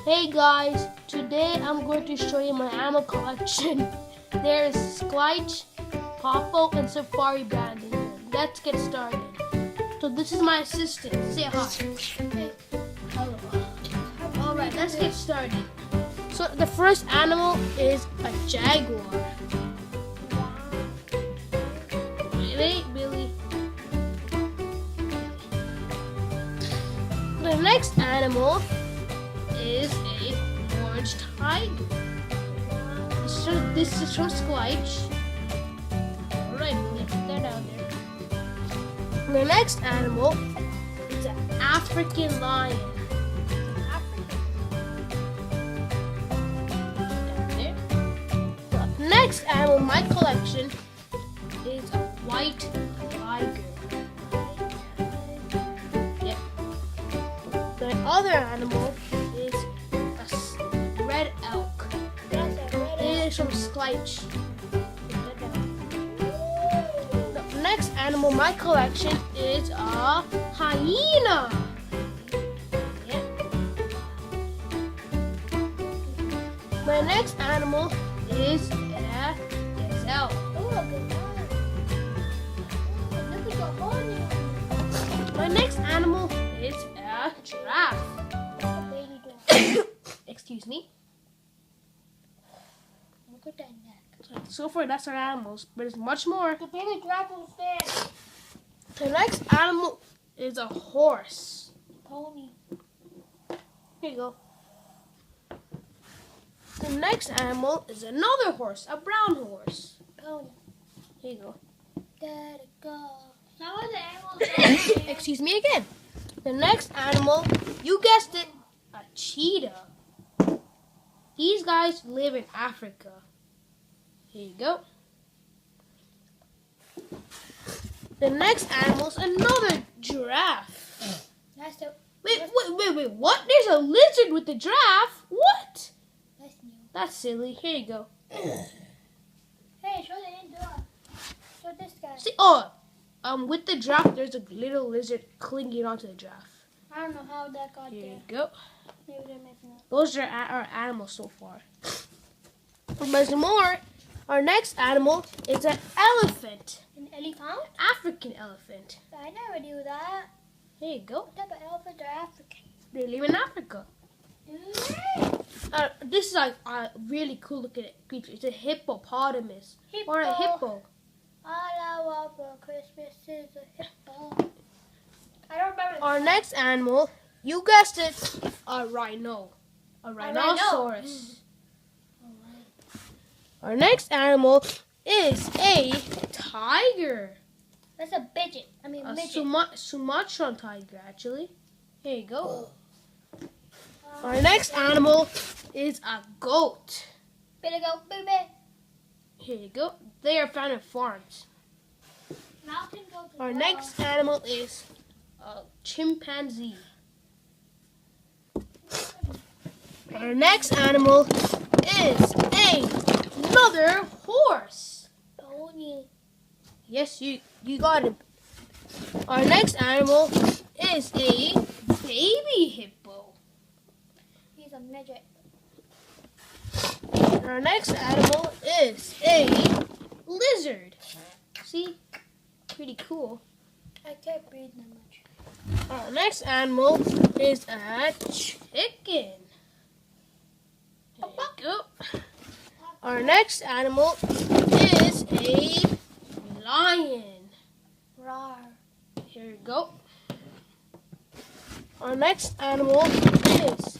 Hey guys, today I'm going to show you my animal collection. There's Schleich, Popo, and Safari Band in here. Let's get started. So this is my assistant. Say hi. Hey. Hello. Alright, let's get started. So the first animal is a jaguar. Wait, Billy. The next animal is a orange tiger. This is from Schleich. Alright, we'll put that down there. The next animal is an African lion. Down there. The next animal in my collection is a white tiger. The other animal is a red elk. It is from Schleich. The next animal in my collection is a hyena. My next animal is a gazelle. My next animal is a giraffe. Excuse me. Look at that neck. So far, that's our animals, but there's much more. The baby giraffe will stand. The next animal is a horse. Pony. Here you go. The next animal is another horse, a brown horse. Pony. Here you go. There it go. How are the animals? Excuse me again. The next animal, you guessed it, a cheetah. These guys live in Africa. Here you go. The next animal is another giraffe. That's the. Wait, what? There's a lizard with the giraffe? What? That's new. That's silly. Here you go. Hey, show the indoor. Show this guy. See, with the giraffe, there's a little lizard clinging onto the giraffe. I don't know how that got Here there. you go. Maybe they're messing up. Those are our animals so far. But there's more. Our next animal is an elephant. An elephant? African elephant. I never knew that. Here you go. What type of elephants are African? They live in Africa. This is a really cool looking creature. It's a hippopotamus. Or a hippo. All I want for Christmas is a hippo. I don't remember. Our next animal, you guessed it, a rhino. A rhinoceros. Our next animal is a tiger. That's a midget. I mean, A midget. Sumatran tiger, actually. Here you go. Our next animal is a goat. Better go, baby. Here you go. They are found in farms. Mountain goat. Our next animal is a chimpanzee. Our next animal is another horse. Pony. Yes, you got it. Our next animal is a baby hippo. He's a midget. Our next animal is a lizard. See? Pretty cool. I can't breathe that much. Our next animal is a chicken. There you go. Our next animal is a lion. Rawr. Here you go. Our next animal is